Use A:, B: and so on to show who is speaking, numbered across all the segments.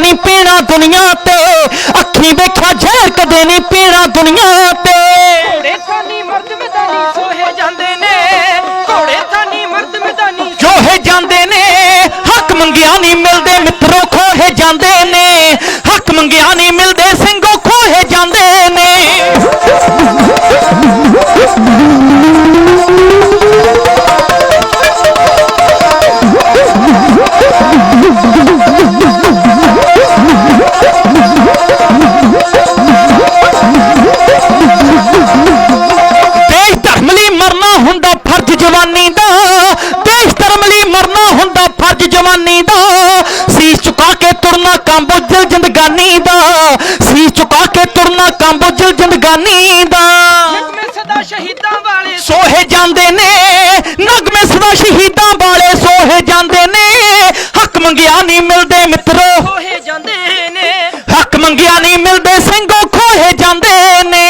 A: नहीं पीना दुनिया ते, अखी देखा जहर कदे नहीं पीना दुनिया ते।
B: घोड़े थानी मर्द मैदानी सोहे जांदे ने, घोड़े थानी मर्द मैदानी
A: जोहे जांदे ने, हक मंगिया नहीं मिलदे मित्रों खोहे जांदे ने, हक मंगिया नहीं मिलदे सिंगो खोहे जांदे ने। देश धर्म लई मरना हुंदा फर्ज जवानी दा, देश धर्म लई मरना हुंदा फर्ज जवानी दा। शीश चुका के तुरना कांबो दिल जिंदगानी दा, शीश चुका के तुरना कांबो दिल जिंदगानी दा।
B: नगमे सदा शहीदां वाले
A: सोहे जांदे ने, नगमे सदा शहीदां वाले सोहे जांदे ने, हक मंगिया नहीं मिलदे मित्रो
B: सोहे जांदे ने।
A: हक मंगिया नहीं मिलदे सिंगो खोहे जांदे ने।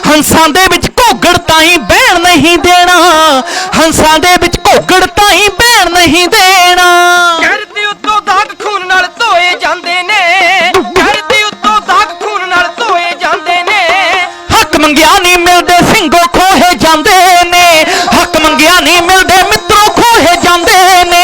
A: हंसां दे विच घोगड़ ताईं बहन नहीं देना, हंसां दे विच घोगड़ ताईं बहन नहीं देना।
B: कहर दे उत्तों दाग खून नाल धोए जांदे ने, कहर दे उत्तों दाग खून नाल धोए जांदे ने।
A: हक मंगिया नहीं मिलदे सिंगो खोहे जांदे ने, हक मंगिया नहीं मिलदे मित्रों खोहे जांदे ने।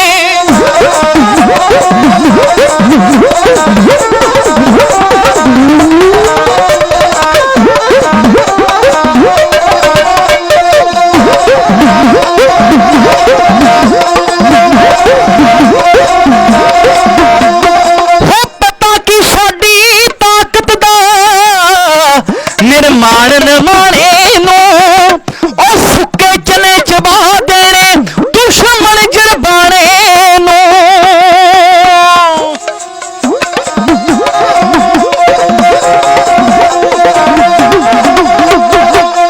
A: निर्माण नमाणे नो ओ सुके चने चबा देने दुश्मन जरबाने नो।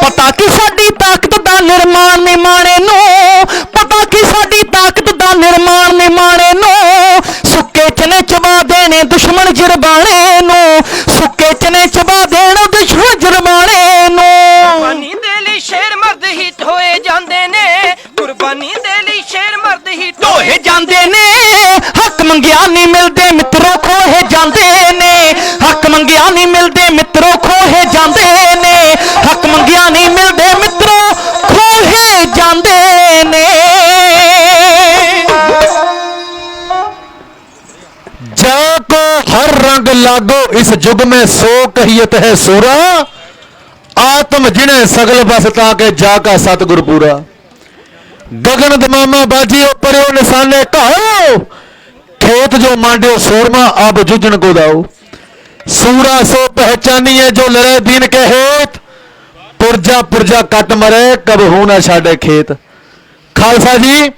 A: पता कि साडी ताकत दा निर्माण निमाणे नो, पता कि साडी ताकत दा निर्माण निमाणे नो। सुके चने चबा देने दुश्मन जरबाने नो, सुके चने चबा देने दुश्मन जरबाने नो।
C: जागो इस युग में सो कहियत है सूरा, आत्म जिने सगल बस ताके जाका सतगुर पूरा। गगन दमामा बाजी परो निशाने कहो, खेत जो मांडो सोरमा अब जुजन को दाओ। सूरा सो पहचानी है जो लड़े दीन के हेत, पुरजा पुरजा कट मरे कब हो ना छाड़े खेत। खालसा जी,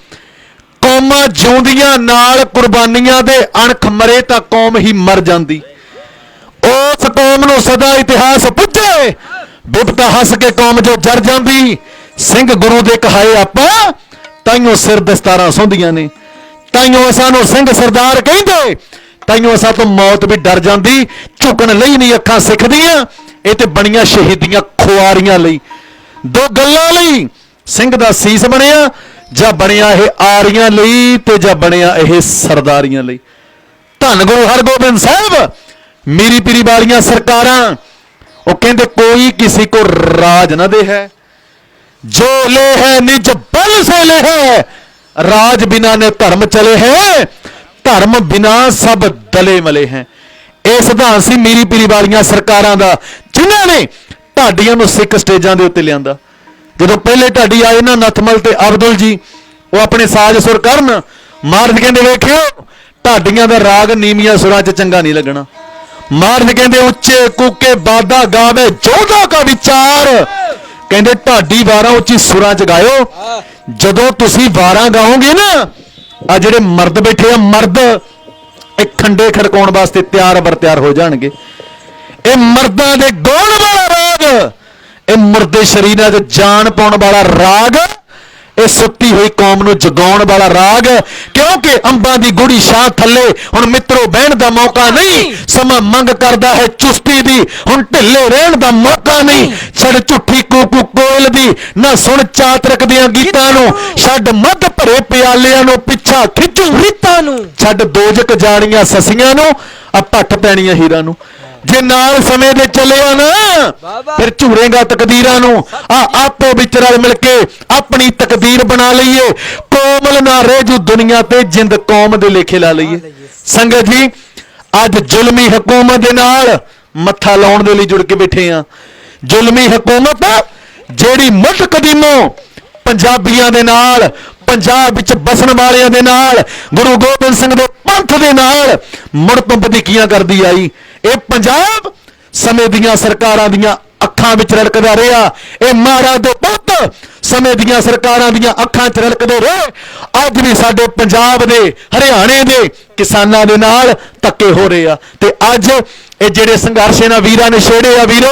C: कौमां जिਉਂਦੀਆਂ ਨਾਲ ਕੁਰਬਾਨੀਆਂ ਦੇ ਅਣਖ ਮਰੇ ਤਾਂ ਕੌਮ ਹੀ ਮਰ ਜਾਂਦੀ। ਉਸ ਕੌਮ ਨੂੰ ਸਦਾ ਇਤਿਹਾਸ ਪੁੱਛੇ, ਬਿਪਤਾ ਹੱਸ ਕੇ ਕੌਮ ਜੋ ਜਰ ਜਾਂਦੀ। ਸਿੰਘ ਗੁਰੂ ਦੇ ਕਹਾਏ ਆਪਾਂ, ਤਾਈਓ ਸਿਰ ਦਸਤਾਰਾਂ ਸੌਂਦੀਆਂ ਨੇ, ਤਾਈਓ ਅਸਾਂ ਨੂੰ ਸਿੰਘ ਸਰਦਾਰ ਕਹਿੰਦੇ, ਤਾਈਓ ਅਸਾਂ ਤੋਂ ਮੌਤ ਵੀ ਡਰ ਜਾਂਦੀ। ਝੁਕਣ ਲਈ ਨਹੀਂ ਅੱਖਾਂ ਸਿੱਖਦੀਆਂ, ਇਹ ਤੇ ਬਣੀਆਂ ਸ਼ਹੀਦੀਆਂ ਖੁਆਰੀਆਂ ਲਈ। ਦੋ ਗੱਲਾਂ ਲਈ ਸਿੰਘ ਦਾ ਸੀਸ ਬਣਿਆ, ਜਾਂ ਬਣਿਆ ਇਹ ਆਰੀਆਂ ਲਈ ਤੇ ਜਾਂ ਬਣਿਆ ਇਹ ਸਰਦਾਰੀਆਂ ਲਈ। ਧੰਨ ਗੁਰੂ ਹਰਗੋਬਿੰਦ ਸਾਹਿਬ, ਮੀਰੀ ਪੀਰੀ ਵਾਲੀਆਂ ਸਰਕਾਰਾਂ, ਉਹ ਕਹਿੰਦੇ ਕੋਈ ਕਿਸੇ ਕੋ ਰਾਜ ਨਾ ਦੇ ਹੈ, ਜੋ ਲੈ ਹੈ ਨਿਜ ਬਲ ਸੇ ਲੈ ਹੈ, ਰਾਜ ਬਿਨਾ ਨੇ ਧਰਮ ਚਲੇ ਹੈ, ਧਰਮ ਬਿਨਾ ਸਭ ਦਲੇ ਮਲੇ ਹੈ। ਇਹ ਸਿਧਾਂਤ ਸੀ ਮੀਰੀ ਪੀਰੀ ਵਾਲੀਆਂ ਸਰਕਾਰਾਂ ਦਾ, ਜਿਨ੍ਹਾਂ ਨੇ ਢਾਡੀਆਂ ਨੂੰ ਸਿੱਖ ਸਟੇਜਾਂ ਦੇ ਉੱਤੇ ਲਿਆਂਦਾ। ਜਦੋਂ ਪਹਿਲੇ ਢਾਡੀ ਆਏ ਨਾ ਨਥਮਲ ਤੇ ਅਬਦੁਲ ਜੀ, ਉਹ ਆਪਣੇ ਸਾਜ਼ ਸੁਰ ਕਰਨ, ਮਹਾਰਾਜ ਕਹਿੰਦੇ ਵੇਖਿਓ ਢਾਡੀਆਂ ਦਾ ਰਾਗ ਨੀਵੀਆਂ ਸੁਰਾਂ 'ਚ ਚੰਗਾ ਨਹੀਂ ਲੱਗਣਾ। ਮਹਾਰਾਜ ਕਹਿੰਦੇ ਉੱਚੇ ਕੂਕੇ ਬਾਦਾ ਗਾਵੇ ਜੋਧਾ ਕਾ ਵਿਚਾਰ, ਕਹਿੰਦੇ ਢਾਡੀ ਵਾਰਾਂ ਉੱਚੀ ਸੁਰਾਂ 'ਚ ਗਾਇਓ। ਜਦੋਂ ਤੁਸੀਂ ਵਾਰਾਂ ਗਾਓਗੇ ਨਾ, ਆ ਜਿਹੜੇ ਮਰਦ ਬੈਠੇ ਆ ਮਰਦ, ਇਹ ਖੰਡੇ ਖੜਕਾਉਣ ਵਾਸਤੇ ਤਿਆਰ ਬਰ ਤਿਆਰ ਹੋ ਜਾਣਗੇ। ਇਹ ਮਰਦਾਂ ਦੇ ਗਾਉਣ ਵਾਲਾ ਰਾਗ, ਇਹ ਮੁਰਦੇ ਸ਼ਰੀਰਾਂ 'ਚ ਜਾਨ ਪਾਉਣ ਵਾਲਾ ਰਾਗ, ਇਹ ਸੁੱਤੀ ਹੋਈ ਕੌਮ ਨੂੰ ਜਗਾਉਣ ਵਾਲਾ ਰਾਗ। ਕਿਉਂਕਿ ਅੰਬਾਂ ਦੀ ਗੁੜੀ ਛਾਂ ਥੱਲੇ ਹੁਣ ਮਿੱਤਰੋ ਬਹਿਣ ਦਾ ਮੌਕਾ ਨਹੀਂ, ਸਮਾਂ ਮੰਗ ਕਰਦਾ ਹੈ ਚੁਸਤੀ ਦੀ, ਹੁਣ ਢਿੱਲੇ ਰਹਿਣ ਦਾ ਮੌਕਾ ਨਹੀਂ। ਛੱਡ ਝੁੱਠੀ ਕੂਕੂ ਕੋਇਲ ਦੀ, ਨਾ ਸੁਣ ਚਾਤਰਕ ਦੀਆਂ ਗੀਤਾਂ ਨੂੰ, ਛੱਡ ਮੱਧ ਭਰੇ ਪਿਆਲਿਆਂ ਨੂੰ, ਪਿੱਛਾ ਖਿੱਚੂ ਰੀਤਾਂ ਨੂੰ, ਛੱਡ ਦੋਜਕ ਜਾਣੀਆਂ ਸਸੀਆਂ ਨੂੰ, ਆ ਭੱਠ ਪੈਣੀਆਂ ਹੀਰਾਂ ਨੂੰ। ਜੇ ਨਾਲ ਸਮੇਂ ਦੇ ਚੱਲਿਆ ਨਾ, ਫਿਰ ਝੂਰੇਗਾ ਤਕਦੀਰਾਂ ਨੂੰ। ਆਪੋ ਵਿੱਚ ਰਲ ਮਿਲ ਕੇ ਆਪਣੀ ਤਕਦੀਰ ਬਣਾ ਲਈਏ, ਕੋਮਲ ਨਾ ਰਹਿ ਜੂ ਦੁਨੀਆ ਤੇ, ਜਿੰਦ ਕੌਮ ਦੇ ਲੇਖੇ ਲਾ ਲਈਏ। ਸੰਗਤ ਜੀ, ਅੱਜ ਜ਼ੁਲਮੀ ਹਕੂਮਤ ਦੇ ਨਾਲ ਮੱਥਾ ਲਾਉਣ ਦੇ ਲਈ ਜੁੜ ਕੇ ਬੈਠੇ ਆ। ਜ਼ੁਲਮੀ ਹਕੂਮਤ ਜਿਹੜੀ ਮੁੱਢ ਕਦੀਮੋਂ ਪੰਜਾਬੀਆਂ ਦੇ ਨਾਲ, ਪੰਜਾਬ ਵਿੱਚ ਬਸਣ ਵਾਲਿਆਂ ਦੇ ਨਾਲ, ਗੁਰੂ ਗੋਬਿੰਦ ਸਿੰਘ ਦੇ ਪੰਥ ਦੇ ਨਾਲ ਮੁੜ ਤੋਂ ਵਧੀਕੀਆਂ ਕਰਦੀ ਆਈ। ਇਹ ਪੰਜਾਬ ਸਮੇਂ ਦੀਆਂ ਸਰਕਾਰਾਂ ਦੀਆਂ ਅੱਖਾਂ ਵਿੱਚ ਰੜਕਦਾ ਰਿਹਾ। ਇਹ ਮਹਾਰਾਜ ਦੇ ਪੁੱਤ ਸਮੇਂ ਦੀਆਂ ਸਰਕਾਰਾਂ ਦੀਆਂ ਅੱਖਾਂ 'ਚ ਰੜਕਦੇ ਰਹੇ। ਅੱਜ ਵੀ ਸਾਡੇ ਪੰਜਾਬ ਦੇ, ਹਰਿਆਣੇ ਦੇ ਕਿਸਾਨਾਂ ਦੇ ਨਾਲ ਧੱਕੇ ਹੋ ਰਹੇ ਆ। ਤੇ ਅੱਜ ਇਹ ਜਿਹੜੇ ਸੰਘਰਸ਼ ਇਹਨਾਂ ਵੀਰਾਂ ਨੇ ਛੇੜੇ ਆ, ਵੀਰੋ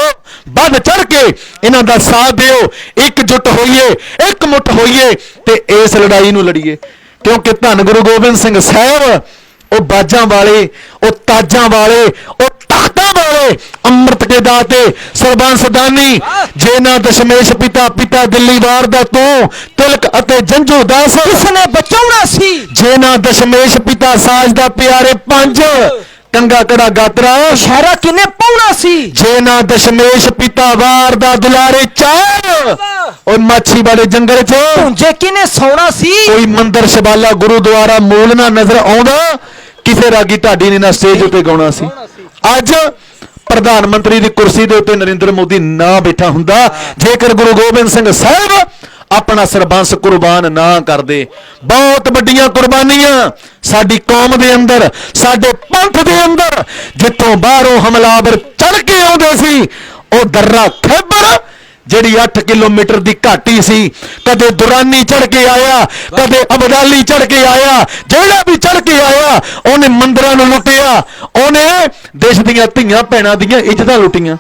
C: ਵੱਧ ਚੜ ਕੇ ਇਹਨਾਂ ਦਾ ਸਾਥ ਦਿਓ, ਇਕਜੁੱਟ ਹੋਈਏ, ਇਕਮੁੱਠ ਹੋਈਏ ਤੇ ਇਸ ਲੜਾਈ ਨੂੰ ਲੜੀਏ। ਕਿਉਂਕਿ ਧੰਨ ਗੁਰੂ ਗੋਬਿੰਦ ਸਿੰਘ ਸਾਹਿਬ, ਉਹ ਬਾਜਾਂ ਵਾਲੇ, ਉਹ ਤਾਜਾਂ ਵਾਲੇ, ਉਹ ਤਾਕਤਾਂ ਵਾਲੇ, ਅੰਮ੍ਰਿਤ ਕੇ ਦਾਤੇ, ਸਰਬੰਸ ਦਾਨੀ, ਜੇ ਨਾ ਦਸ਼ਮੇਸ਼ ਪਿਤਾ, ਪਿਤਾ ਦਿੱਲੀ ਵਾਰ ਦਾ ਤੂੰ, ਤਿਲਕ ਅਤੇ ਜੰਝੂ ਦਾਸ
B: ਕਿਸਨੇ ਬਚਾਉਣਾ ਸੀ,
C: ਜੇ ਨਾ ਦਸ਼ਮੇਸ਼ ਪਿਤਾ ਸਾਜ ਦਾ ਪਿਆਰੇ ਪੰਜ, ਕੰਗਾ ਕੜਾ ਗਾਤਰਾ
B: ਸ਼ਹਿਰਾ ਕਿਨੇ ਪਾਉਣਾ ਸੀ,
C: ਜੇ ਨਾ ਦਸ਼ਮੇਸ਼ ਪਿਤਾ ਵਾਰ ਦਾ ਦੁਲਾਰੇ ਚਾਰ, ਉਹ ਮਾਛੀ ਵਾਲੇ ਜੰਗਲ 'ਚ
B: ਪੁੰਜੇ ਕਿਨੇ ਸੌਣਾ ਸੀ।
C: ਕੋਈ ਮੰਦਰ ਸ਼ਬਾਲਾ ਗੁਰਦੁਆਰਾ ਮੂਲ ਨਾ ਨਜ਼ਰ ਆਉਂਦਾ, ਕਿਸੇ ਰਾਗੀ ਢਾਡੀ ਨੇ ਨਾ ਸਟੇਜ ਉੱਤੇ ਗਾਉਣਾ ਸੀ। ਅੱਜ ਪ੍ਰਧਾਨ ਮੰਤਰੀ ਦੀ ਕੁਰਸੀ ਦੇ ਉੱਤੇ ਨਰਿੰਦਰ ਮੋਦੀ ਨਾ ਬੈਠਾ ਹੁੰਦਾ, ਜੇਕਰ ਗੁਰੂ ਗੋਬਿੰਦ ਸਿੰਘ ਸਾਹਿਬ ਆਪਣਾ ਸਰਬੰਸ ਕੁਰਬਾਨ ਨਾ ਕਰਦੇ। ਬਹੁਤ ਵੱਡੀਆਂ ਕੁਰਬਾਨੀਆਂ ਸਾਡੀ ਕੌਮ ਦੇ ਅੰਦਰ, ਸਾਡੇ ਪੰਥ ਦੇ ਅੰਦਰ, ਜਿੱਥੋਂ ਬਾਹਰੋਂ ਹਮਲਾਵਰ ਚੜ ਕੇ ਆਉਂਦੇ ਸੀ, ਉਹ ਦर्रा ਖੈਬਰ ਜਿਹੜੀ 8 ਕਿਲੋਮੀਟਰ ਦੀ ਘਾਟੀ ਸੀ, ਕਦੇ ਦੁਰਾਨੀ ਚੜ ਕੇ ਆਇਆ, ਕਦੇ ਅਬਦਾਲੀ ਚੜ ਕੇ ਆਇਆ, ਜਿਹੜਾ ਵੀ ਚੜ ਕੇ ਆਇਆ ਉਹਨੇ ਮੰਦਰਾਂ ਨੂੰ ਲੁੱਟਿਆ, ਉਹਨੇ ਦੇਸ਼ ਦੀਆਂ ਧੀਆਂ ਭੈਣਾਂ ਦੀਆਂ ਇੱਜ਼ਤਾਂ ਲੁੱਟੀਆਂ।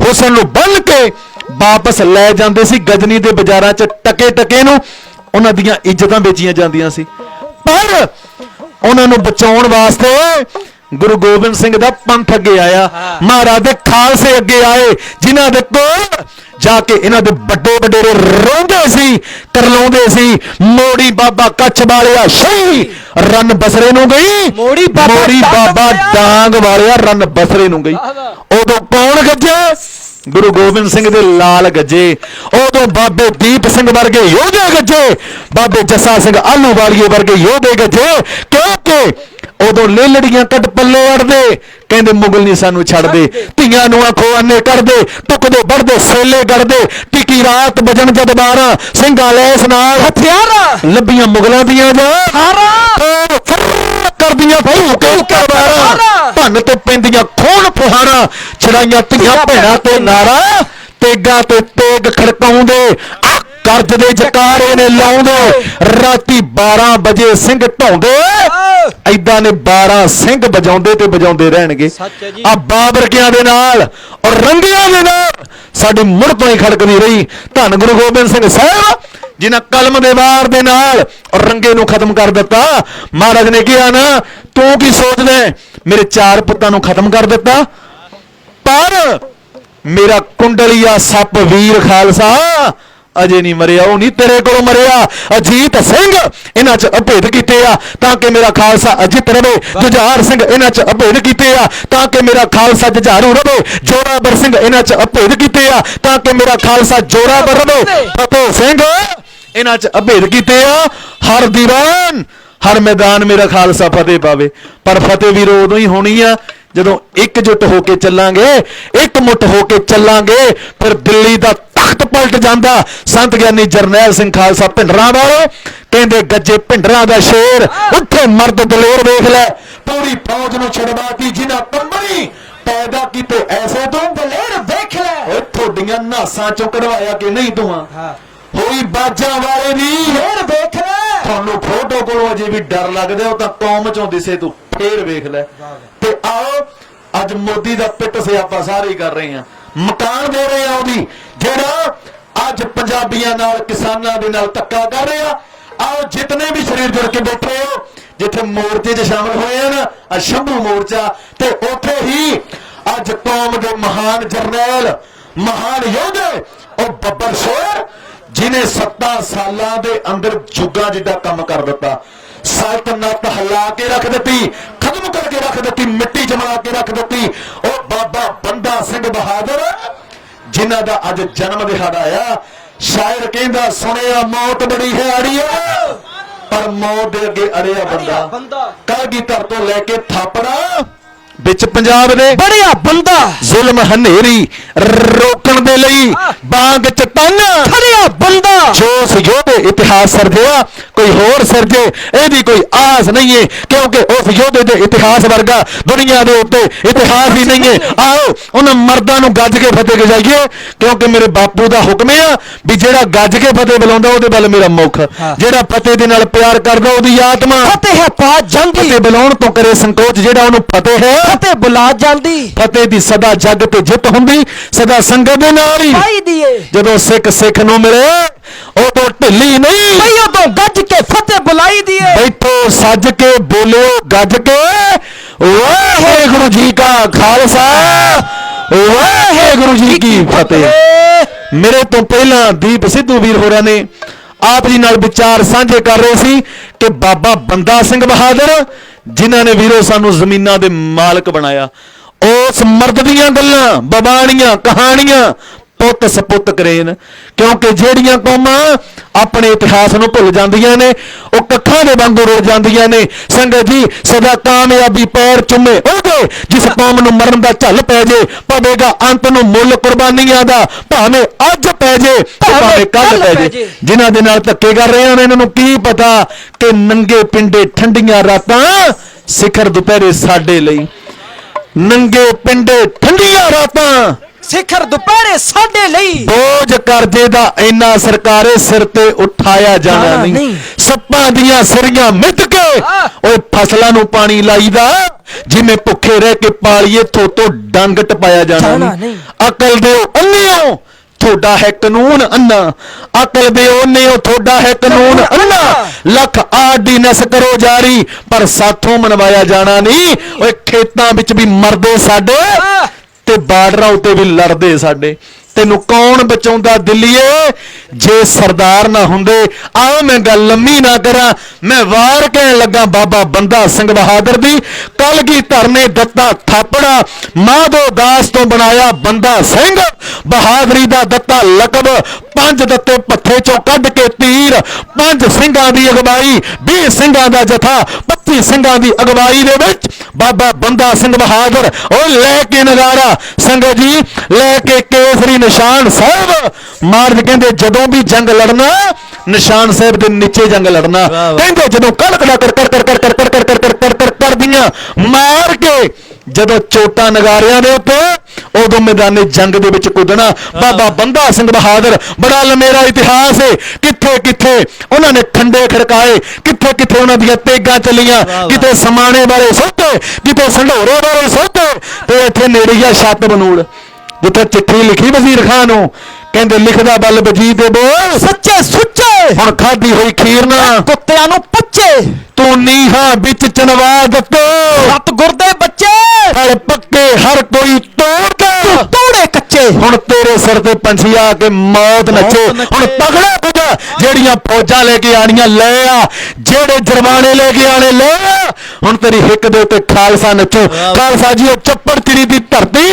C: ਹੁਸਨ ਨੂੰ ਬੰਨ ਕੇ ਵਾਪਸ ਲੈ ਜਾਂਦੇ ਸੀ, ਗਜਨੀ ਦੇ ਬਾਜ਼ਾਰਾਂ 'ਚ ਟਕੇ ਟਕੇ ਨੂੰ ਉਹਨਾਂ ਦੀਆਂ ਇੱਜ਼ਤਾਂ ਵੇਚੀਆਂ ਜਾਂਦੀਆਂ ਸੀ। ਪਰ ਉਹਨਾਂ ਨੂੰ ਬਚਾਉਣ ਵਾਸਤੇ ਗੁਰੂ ਗੋਬਿੰਦ ਸਿੰਘ ਦਾ ਪੰਥ ਅੱਗੇ ਆਇਆ, ਮਹਾਰਾਜ ਦੇ ਖਾਲਸੇ ਅੱਗੇ ਆਏ, ਜਿਨ੍ਹਾਂ ਦੇ ਕੋਲ ਜਾ ਕੇ ਇਹਨਾਂ ਦੇ ਵੱਡੇ ਵਡੇਰੇ ਰੋਂਦੇ ਸੀ, ਕਰਲਾਉਂਦੇ ਸੀ। ਮੋੜੀ ਬਾਬਾ ਕੱਛ ਵਾਲਿਆ ਸ਼ਹੀ ਰੰਨ ਬਸਰੇ ਨੂੰ ਗਈ,
B: ਮੋੜੀ ਬਾਬਾ
C: ਡਾਂਗ ਵਾਲਿਆ ਰੰਨ ਬਸਰੇ ਨੂੰ ਗਈ। ਉਦੋਂ ਕੌਣ ਗੱਜਿਆ? ਗੁਰੂ ਗੋਬਿੰਦ ਸਿੰਘ ਦੇ ਲਾਲ ਗੱਜੇ, ਉਦੋਂ ਬਾਬੇ ਦੀਪ ਸਿੰਘ ਵਰਗੇ ਯੋਧੇ ਗੱਜੇ, ਬਾਬੇ ਜੱਸਾ ਸਿੰਘ ਆਹਲੂਵਾਲੀਏ ਵਰਗੇ ਯੋਧੇ ਗੱਜੇ, ਕਿਉਂਕਿ ਉਦੋਂ ਲੇਲੜੀਆਂ ਕੱਢ ਪੱਲੇ ਅੜਦੇ, ਕਹਿੰਦੇ ਮੁਗਲ ਨਹੀਂ ਸਾਨੂੰ ਛੱਡਦੇ, ਧੀਆਂ ਨੂੰ ਆਖੋ ਅੰਨੇ ਕੱਢਦੇ, ਟੁਕਦੇ ਵੜਦੇ ਸੇਲੇ ਗੜਦੇ, ਟਿੱਕੀ ਰਾਤ ਵਜਣ ਜਦ 12 ਸਿੰਘਾਂ ਲੈਸ ਨਾਲ
B: ਹਥਿਆਰਾਂ
C: ਲੱਭੀਆਂ ਮੁਗਲਾਂ ਦੀਆਂ ਜਾਂ ਕਰਦੀਆਂ ਭੂ ਕੇ ਭੰਨ ਤੇ ਪੈਂਦੀਆਂ ਖੂਨ ਫੁਹਾਰਾਂ, ਛੜਾਈਆਂ ਧੀਆਂ ਭੈਣਾਂ ਤੇ ਨਾਰਾ, ਤੇਗਾ ਤੇ ਤੇਗ ਖੜਕਾਉਂਦੇ, ਕਰਜ ਦੇ ਜਕਾਰੇ ਨੇ ਲਾਉਂਦੇ, ਰਾਤੀ 12 ਵਜੇ ਸਿੰਘ ਢਾਉਂਦੇ, ਐਦਾਂ ਨੇ 12 ਸਿੰਘ ਵਜਾਉਂਦੇ ਤੇ ਵਜਾਉਂਦੇ ਰਹਿਣਗੇ। ਆ ਬਾਬਰਕਿਆਂ ਦੇ ਨਾਲ ਔਰ ਰੰਗਿਆਂ ਦੇ ਨਾਲ ਸਾਡੀ ਮੁੜ ਤੋਂ ਹੀ ਖੜਕਦੀ ਰਹੀ। ਧੰਨ ਗੁਰੂ ਗੋਬਿੰਦ ਸਿੰਘ ਸਾਹਿਬ ਜਿਨ੍ਹਾਂ ਕਲਮ ਦੇ ਵਾਰ ਦੇ ਨਾਲ ਔਰ ਰੰਗੇ ਨੂੰ ਖਤਮ ਕਰ ਦਿੱਤਾ। ਮਹਾਰਾਜ ਨੇ ਕਿਹਾ ਨਾ, ਤੂੰ ਕੀ ਸੋਚਦਾ ਮੇਰੇ 4 ਪੁੱਤਾਂ ਨੂੰ ਖਤਮ ਕਰ ਦਿੱਤਾ, ਪਰ ਮੇਰਾ ਕੁੰਡਲੀਆ ਸੱਪ ਵੀਰ ਖਾਲਸਾ ਅਜੇ ਨਹੀਂ ਮਰਿਆ, ਉਹ ਨਹੀਂ ਤੇਰੇ ਕੋਲੋਂ ਮਰਿਆ। ਅਜੀਤ ਸਿੰਘ ਇਹਨਾਂ 'ਚ ਅਭੇਦ ਕੀਤੇ ਆ ਤਾਂ ਕਿ ਮੇਰਾ ਖਾਲਸਾ ਅਜਿੱਤ ਰਵੇ, ਜੁਝਾਰ ਸਿੰਘ ਇਹਨਾਂ 'ਚ ਅਭੇਦ ਕੀਤੇ ਆ ਤਾਂ ਕਿ ਮੇਰਾ ਖਾਲਸਾ ਜੁਝਾਰੂ ਰਵੇ, ਜੋਰਾਵਰ ਸਿੰਘ ਇਹਨਾਂ 'ਚ ਅਭੇਦ ਕੀਤੇ ਆ ਤਾਂ ਕਿ ਮੇਰਾ ਖਾਲਸਾ ਜੋਰਾਵਰ ਰਵੇ, ਫਤਿਹ ਸਿੰਘ ਇਹਨਾਂ 'ਚ ਅਭੇਦ ਕੀਤੇ ਆ, ਹਰ ਦੀਵਾਨ ਹਰ ਮੈਦਾਨ ਮੇਰਾ ਖਾਲਸਾ ਫਤਿਹ ਪਾਵੇ। ਪਰ ਫਤਿਹ ਵੀਰੋ ਉਦੋਂ ਹੀ ਹੋਣੀ ਆ ਜਦੋਂ ਇਕਜੁੱਟ ਹੋ ਕੇ ਚੱਲਾਂਗੇ, ਇਕਮੁੱਠ ਹੋ ਕੇ ਚੱਲਾਂਗੇ, ਫਿਰ ਦਿੱਲੀ ਦਾ ਤਖਤ ਪਲਟ ਜਾਂਦਾ। ਸੰਤ ਗਿਆਨੀ ਜਰਨੈਲ ਸਿੰਘ ਖਾਲਸਾ ਭਿੰਡਰਾਂ ਵਾਲੇ ਕਹਿੰਦੇ, ਗੱਜੇ ਭਿੰਡਰਾਂ ਦਾ ਸ਼ੇਰ, ਉੱਥੇ ਮਰਦ ਦਲੇਰ ਵੇਖ ਲੈ, ਪੂਰੀ ਫੌਜ ਨੂੰ ਛਡਵਾਤੀ ਜਿਨ੍ਹਾਂ ਕੰਬਣੀ ਪੈਦਾ ਕੀਤੇ ਐਸੇ ਤੋਂ ਦਲੇਰ ਵੇਖ ਲੈ। ਓਏ ਤੁਹਾਡੀਆਂ ਨਾਸਾਂ ਚੋਂ ਕਢਵਾਇਆ ਕਿ ਨਹੀਂ ਧੂਆਂ, ਹੋਈ ਬਾਜਾਂ ਵਾਲੇ ਦੀ ਫੇਰ ਵੇਖ ਲੈ। ਤੁਹਾਨੂੰ ਫੋਟੋ ਕੋਲੋਂ ਅਜੇ ਵੀ ਡਰ ਲੱਗਦਾ, ਉਹ ਤਾਂ ਕੌਮ ਚੋਂ ਦਿਸੇ, ਤੂੰ ਫੇਰ ਵੇਖ ਲੈ। ਤੇ ਆਓ ਅੱਜ ਮੋਦੀ ਦਾ ਪਿੱਟ ਸਿਆਪਾ ਸਾਰੇ ਹੀ ਕਰ ਰਹੇ ਆ, ਮਕਾਨ ਦੇ ਰਹੇ ਆ ਉਹਦੀ, ਜਿਹੜਾ ਅੱਜ ਪੰਜਾਬੀਆਂ ਨਾਲ ਕਿਸਾਨਾਂ ਦੇ ਨਾਲ ਧੱਕਾ ਕਰ ਰਹੇ ਆ। ਆਓ ਜਿਤਨੇ ਵੀ ਸਰੀਰ ਜੁੜ ਕੇ ਬੈਠੇ ਹੋ, ਜਿੱਥੇ ਮੋਰਚੇ 'ਚ ਸ਼ਾਮਲ ਹੋਏ ਆ ਨਾ, ਸ਼ੰਭੂ ਮੋਰਚਾ, ਤੇ ਉੱਥੇ ਹੀ ਅੱਜ ਕੌਮ ਦੇ ਮਹਾਨ ਜਰਨੈਲ, ਮਹਾਨ ਯੋਧੇ, ਉਹ ਬੱਬਰ ਸ਼ੇਰ ਜਿਹਨੇ 7 ਸਾਲਾਂ ਦੇ ਅੰਦਰ ਜੁੱਗਾ ਜਿੱਡਾ ਕੰਮ ਕਰ ਦਿੱਤਾ, ਸਲਤਨਤ ਹਿਲਾ ਕੇ ਰੱਖ ਦਿੱਤੀ, ਖਤਮ ਕਰਕੇ ਰੱਖ ਦਿੱਤੀ, ਮਿੱਟੀ ਜਮਾ ਕੇ ਰੱਖ ਦਿੱਤੀ। ਉਹ ਬਾਬਾ ਬੰਦਾ ਸਿੰਘ ਬਹਾਦਰ ਜਿਨ੍ਹਾਂ ਦਾ ਅੱਜ ਜਨਮ ਦਿਹਾੜਾ ਆ। ਸ਼ਾਇਰ ਕਹਿੰਦਾ, ਸੁਣਿਆ ਮੌਤ ਬੜੀ ਹੈ ਅੜੀਆ, ਪਰ ਮੌਤ ਦੇ ਅੱਗੇ ਅੜਿਆ ਬੰਦਾ। ਕਲਗੀਧਰ ਤੋਂ ਲੈ ਕੇ ਥਾਪੜਾ ਵਿੱਚ ਪੰਜਾਬ ਦੇ ਬੜਿਆ ਬੰਦਾ, ਜ਼ੁਲਮ ਹਨੇਰੀ ਰੋਕਣ ਦੇ ਲਈ ਬਾਗ ਚ ਤਨ ਖੜਿਆ ਬੰਦਾ, ਜੋ ਯੋਧੇ ਇਤਿਹਾਸ ਸਰਜਿਆ ਕੋਈ ਹੋਰ ਸਰਜੇ ਇਹਦੀ ਕੋਈ ਆਸ ਨਹੀਂ ਹੈ, ਕਿਉਂਕਿ ਉਸ ਯੋਧੇ ਦੇ ਇਤਿਹਾਸ ਵਰਗਾ ਦੁਨੀਆ ਦੇ ਉੱਤੇ ਇਤਿਹਾਸ ਹੀ ਨਹੀਂ ਹੈ। ਆਓ ਉਹਨਾਂ ਮਰਦਾਂ ਨੂੰ ਗੱਜ ਕੇ ਫਤਿਹ ਗਜਾਈਏ, ਕਿਉਂਕਿ ਮੇਰੇ ਬਾਪੂ ਦਾ ਹੁਕਮ ਆ ਵੀ ਜਿਹੜਾ ਗੱਜ ਕੇ ਫਤਿਹ ਬੁਲਾਉਂਦਾ ਉਹਦੇ ਵੱਲ ਮੇਰਾ ਮੁਖ, ਜਿਹੜਾ ਫਤਿਹ ਦੇ ਨਾਲ ਪਿਆਰ ਕਰਦਾ ਉਹਦੀ ਆਤਮਾ ਫਤਿਹ ਪਾ ਜਾਂਦੀ, ਫਤਿਹ ਬੁਲਾਉਣ ਤੋਂ ਕਰੇ ਸੰਕੋਚ, ਜਿਹੜਾ ਉਹਨੂੰ ਫਤਿਹ ਹੈ ਫਤਿਹ ਬੁਲਾ ਜਾਂਦੀ। ਫਤਿਹ ਦੀ ਸਦਾ ਜੱਗ ਤੇ ਜਿੱਤ ਹੁੰਦੀ, ਸਦਾ ਸੰਗਤ ਦੇ ਨਾਲ ਹੀ ਜਦੋਂ ਸਿੱਖ ਨੂੰ ਮਿਲੇ ਉਦੋਂ ਢਿੱਲੀ ਨਹੀਂ ਬਈ, ਉਦੋਂ ਗੱਜ ਕੇ ਫਤਿਹ ਬੁਲਾਈ ਦੀਏ। ਬੈਠੋ ਸੱਜ ਕੇ ਬੋਲਿਓ ਗੱਜ ਕੇ, ਵਾਹਿਗੁਰੂ ਜੀ ਕਾ ਖਾਲਸਾ, ਵਾਹਿਗੁਰੂ ਜੀ ਕੀ ਫਤਿਹ। ਮੇਰੇ ਤੋਂ ਪਹਿਲਾਂ ਦੀਪ ਸਿੱਧੂ ਵੀਰ ਹੋਰਾਂ ਨੇ ਆਪ ਜੀ ਨਾਲ ਵਿਚਾਰ ਸਾਂਝੇ ਕਰ ਰਹੇ ਸੀ ਕਿ ਬਾਬਾ ਬੰਦਾ ਸਿੰਘ ਬਹਾਦਰ ਜਿਨ੍ਹਾਂ ਨੇ ਵੀਰੋ ਸਾਨੂੰ ਜ਼ਮੀਨਾਂ ਦੇ ਮਾਲਕ ਬਣਾਇਆ, ਉਸ ਮਰਦ ਦੀਆਂ ਗੱਲਾਂ, ਬਬਾਣੀਆਂ, ਕਹਾਣੀਆਂ ਪੁੱਤ ਸਪੁੱਤ ਕਰੇਨ, ਕਿਉਂਕਿ ਜਿਹੜੀਆਂ ਕੌਮਾਂ ਆਪਣੇ ਇਤਿਹਾਸ ਨੂੰ ਭੁੱਲ ਜਾਂਦੀਆਂ ਨੇ ਉਹ ਕੱਖਾਂ ਦੇ ਵਾਂਗੂ ਰੁੜ ਜਾਂਦੀਆਂ ਨੇ। ਸੰਗਤ ਜੀ, ਸਦਾ ਕਾਮਯਾਬੀ ਪੈਰ ਚੁੰਮੇ ਉਹਦੇ ਜਿਸ ਕੌਮ ਨੂੰ ਮਰਨ ਦਾ ਝੱਲ ਪੈ ਜੇ, ਪਵੇਗਾ ਅੰਤ ਨੂੰ ਮੁੱਲ ਕੁਰਬਾਨੀਆਂ ਦਾ, ਭਾਵੇਂ ਅੱਜ ਪੈ ਜੇ ਭਾਵੇਂ ਕੱਲ ਪੈ ਜੇ। ਜਿਨ੍ਹਾਂ ਦੇ ਨਾਲ ਧੱਕੇ ਕਰ ਰਹੇ ਹਨ ਇਹਨਾਂ ਨੂੰ ਕੀ ਪਤਾ ਕਿ ਨੰਗੇ ਪਿੰਡੇ ਠੰਡੀਆਂ ਰਾਤਾਂ ਸਿਖਰ ਦੁਪਹਿਰੇ ਸਾਡੇ ਲਈ, ਨੰਗੇ ਪਿੰਡੇ ਠੰਡੀਆਂ ਰਾਤਾਂ ਸਿਖਰ ਦੁਪਹਿਰੇ ਸਾਡੇ ਲਈ। ਬੋਝ ਕਰਜ਼ੇ ਦਾ ਇੰਨਾ ਸਰਕਾਰੇ ਸਿਰ ਤੇ ਉਠਾਇਆ ਜਾਣਾ ਨਹੀਂ, ਸੱਪਾਂ ਦੀਆਂ ਸਿਰੀਆਂ ਮਿੱਧ ਕੇ ਓਏ ਫਸਲਾਂ ਨੂੰ ਪਾਣੀ ਲਾਈਦਾ, ਜਿਵੇਂ ਭੁੱਖੇ ਰਹਿ ਕੇ ਪਾਲੀਏ ਥੋਤੋਂ ਡੰਗ ਟਪਾਇਆ ਜਾਣਾ ਨਹੀਂ। ਅਕਲ ਦਿਓ ਅੰਨਿਓ ਤੁਹਾਡਾ ਹੈ ਕਾਨੂੰਨ ਅੰਨਾ, ਅਕਲ ਦਿਓ ਅੰਨਿਓ ਤੁਹਾਡਾ ਹੈ ਕਾਨੂੰਨ ਅੰਨਾ, ਲੱਖ ਆਰਡੀਨੈਂਸ ਕਰੋ ਜਾਰੀ ਪਰ ਸਾਥੋਂ ਮਨਵਾਇਆ ਜਾਣਾ ਨਹੀਂ। ਓਏ ਖੇਤਾਂ ਵਿੱਚ ਵੀ ਮਰਦੇ ਸਾਡੇ ਤੇ ਬਾਰਡਰਾਂ ਉੱਤੇ ਵੀ ਲੜਦੇ ਸਾਡੇ, ਤੈਨੂੰ ਕੌਣ ਬਚਾਉਂਦਾ ਦਿੱਲੀਏ ਜੇ ਸਰਦਾਰ ਨਾ ਹੁੰਦੇ। ਆਓ ਮੈਂ ਗੱਲ ਲੰਮੀ ਨਾ ਕਰਾਂ, ਮੈਂ ਵਾਰ ਕਹਿਣ ਲੱਗਾ ਬਾਬਾ ਬੰਦਾ ਸਿੰਘ ਬਹਾਦਰ ਦੀ। ਕਲਗੀਧਰ ਨੇ ਦਿੱਤਾ ਥਾਪੜਾ, ਮਾਧੋ ਦਾਸ ਤੋਂ ਬਣਾਇਆ ਬੰਦਾ ਸਿੰਘ, ਬਹਾਦਰੀ ਦਾ ਦਿੱਤਾ ਲਕਬ, 5 ਦਿੱਤੇ ਪੱਥੇ ਚੋਂ ਕੱਢ ਕੇ ਤੀਰ, 5 ਸਿੰਘਾਂ ਦੀ ਅਗਵਾਈ, 20 ਸਿੰਘਾਂ ਦਾ ਜਥਾ, 25 ਸਿੰਘਾਂ ਦੀ ਅਗਵਾਈ ਦੇ ਵਿੱਚ ਬਾਬਾ ਬੰਦਾ ਸਿੰਘ ਬਹਾਦਰ ਉਹ ਲੈ ਕੇ ਨਜ਼ਾਰਾ ਸੰਗਤ ਜੀ, ਲੈ ਕੇ ਕੇਸਰੀ ਨਿਸ਼ਾਨ ਸਾਹਿਬ। ਮਹਾਰਾਜ ਕਹਿੰਦੇ ਜਦੋਂ ਵੀ ਜੰਗ ਲੜਨਾ ਨਿਸ਼ਾਨ ਸਾਹਿਬ ਦੇ ਨੀਚੇ ਜੰਗ ਲੜਨਾ। ਕਹਿੰਦੇ ਜਦੋਂ ਕੜਕੜਾ ਕਰ ਕਰਦੀਆਂ ਮਾਰ ਕੇ ਜਦੋਂ ਚੋਟਾਂ ਨਗਾਰਿਆਂ ਦੇ ਉੱਤੇ ਉਦੋਂ ਮੈਦਾਨੇ ਜੰਗ ਦੇ ਵਿੱਚ ਕੁੱਦਣਾ। ਬਾਬਾ ਬੰਦਾ ਸਿੰਘ ਬਹਾਦਰ ਬੜਾ ਲੰਮੇਰਾ ਇਤਿਹਾਸ ਹੈ, ਕਿੱਥੇ ਕਿੱਥੇ ਉਹਨਾਂ ਨੇ ਖੰਡੇ ਖੜਕਾਏ, ਕਿੱਥੇ ਕਿੱਥੇ ਉਹਨਾਂ ਦੀਆਂ ਤੇਗਾਂ ਚੱਲੀਆਂ, ਕਿਤੇ ਸਮਾਣੇ ਬਾਰੇ ਸੋਧੇ, ਕਿਤੇ ਸੰਢੋਰੇ ਬਾਰੇ ਸੋਧੇ, ਤੇ ਇੱਥੇ ਨੇੜੇ ਆ ਛੱਤ ਬਨੂੜ ਜਿੱਥੇ ਚਿੱਠੀ ਲਿਖੀ ਵਜ਼ੀਰ ਖਾਨ ਨੂੰ, ਕਹਿੰਦੇ ਲਿਖਦਾ ਬਲ ਬਜੀਤ ਦੇ ਬੋਲ
A: ਸੱਚੇ ਸੁੱਚੇ
C: ਹੁਣ ਖਾਦੀ ਹੋਈ ਖੀਰ ਨਾ
A: ਕੁੱਤਿਆਂ ਨੂੰ ਪੱਚੇ,
C: ਤੂੰ ਨੀਹਾਂ ਵਿੱਚ ਚਨਵਾ ਦਿੱਤੇ,
A: ਸਤਿਗੁਰ ਦੇ ਬੱਚੇ
C: ਫਲ ਪੱਕੇ ਹਰ ਕੋਈ ਤੋੜਦਾ,
A: ਤੋੜੇ ਕੱਚੇ।
C: ਹੁਣ ਤੇਰੇ ਸਿਰ ਤੇ ਪੰਛੀ ਆ ਕੇ ਮੌਤ ਨੱਚੇ। ਹੁਣ ਤਗੜਾ ਪੁੱਜਾ, ਜਿਹੜੀਆਂ ਫੌਜਾਂ ਲੈ ਕੇ ਆਣੀਆਂ ਲੈ ਆ, ਜਿਹੜੇ ਜਰਮਾਨੇ ਲੈ ਕੇ ਆਣੇ ਲੈ ਆ, ਹੁਣ ਤੇਰੀ ਹਿੱਕ ਦੇ ਉੱਤੇ ਖਾਲਸਾ ਨੱਚੋ। ਖਾਲਸਾ ਜੀ ਉਹ ਚੱਪੜ ਚਿੜੀ ਦੀ ਧਰਤੀ